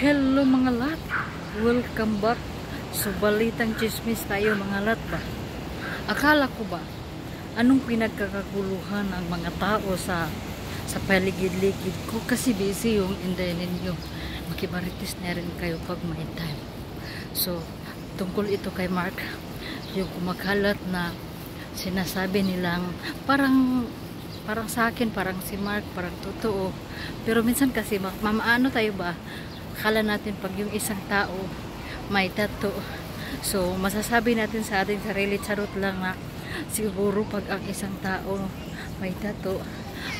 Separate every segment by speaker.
Speaker 1: Hello mga lat, welcome back. So balitang chismis tayo mga lat ba. Akala ko ba anong pinagkakaguluhan ang mga tao sa paligid-ligid ko, kasi busy yung inday ninyo. Makibaritis na rin kayo pag may time. So tungkol ito kay Mark, yung kumakalat na sinasabi nilang parang sa akin, parang si Mark, parang totoo. Pero minsan kasi mamaano tayo ba, akala natin pag yung isang tao may tattoo, so masasabi natin sa ating sarili, charot lang na siguro pag ang isang tao may tattoo,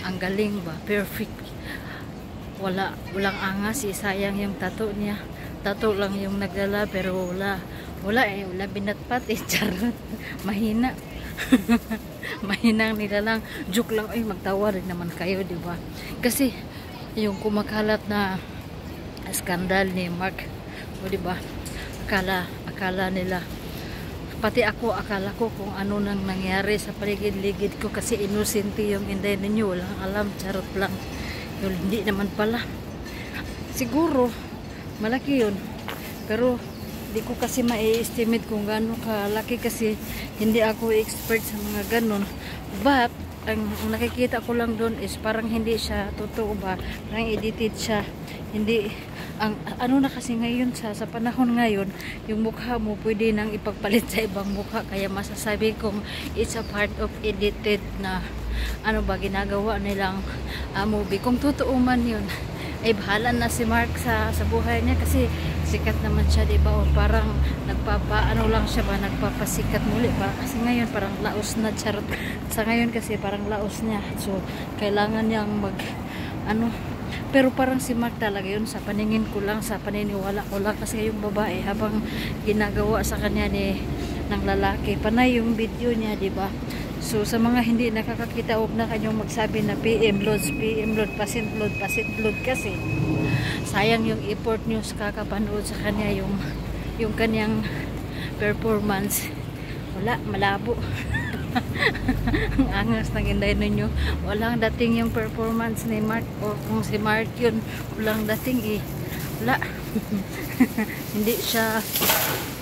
Speaker 1: ang galing ba, perfect, walang angas, sayang yung tattoo niya, tattoo lang yung nagdala, pero wala binatpat charot, mahina. Mahinang nila lang, joke lang, ay magtawa rin naman kayo, di ba? Kasi yung kumakalat na skandal ni Mark, o di ba? Akala nila, pati ako, akala ko kung ano nang nangyari sa paligid-ligid ko, kasi inosente yung inday ninyo, walang alam, charot lang. Yun, hindi naman pala. Siguro malaki yun, pero di ko kasi ma-estimate kung gaano kalaki, kasi hindi ako expert sa mga ganon. But ang nakikita ko lang doon is parang hindi siya totoo ba, parang edited siya. Hindi, ang ano na kasi ngayon sa panahon ngayon, yung mukha mo pwede nang ipagpalit sa ibang mukha, kaya masasabi kong it's a part of edited na ano ba, ginagawa nilang movie. Kung totoo man yun, ay bahala na si Mark sa buhay niya, kasi sikat naman siya, diba? O parang nagpapaano lang siya ba, nagpapasikat muli para, kasi ngayon parang laos na, charot. Sa ngayon kasi parang laos niya, so kailangan niyang pero parang si Mark talaga yun, sa paningin ko lang, sa paniniwala ko lang, kasi yung babae habang ginagawa sa kanya ng lalaki, panay yung video niya, diba? So sa mga hindi nakakakita, huwag na kanyang magsabi na PM load, pasit load, kasi sayang yung effort nyo sa kakapanood sa kanya, yung kanyang performance, malabo. Ang angas ng inday ninyo, walang dating yung performance ni Mark, o kung si Mark yun, walang dating wala.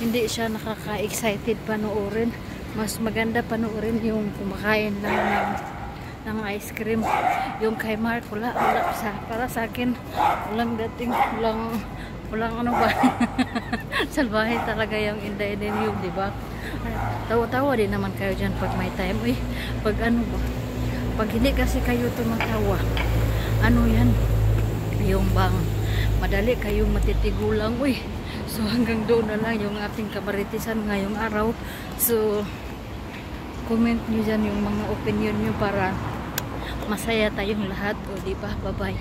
Speaker 1: hindi siya nakaka-excited panoorin. Mas maganda panoorin yung kumakain lang ng ice cream. Yung kay Mark, wala para sa akin, walang dating, walang ano ba. Salbahe talaga yung inday ninyo, diba? Tawa-tawa din naman kayo dyan pag may time. Pag ano ba, pag hindi kasi kayo tumatawa, ano yan, yung bang madali kayong matitigulang. So hanggang doon na lang yung ating kabaritisan ngayong araw. So comment nyo dyan yung mga opinion nyo para masaya tayong lahat, o diba? Bye bye.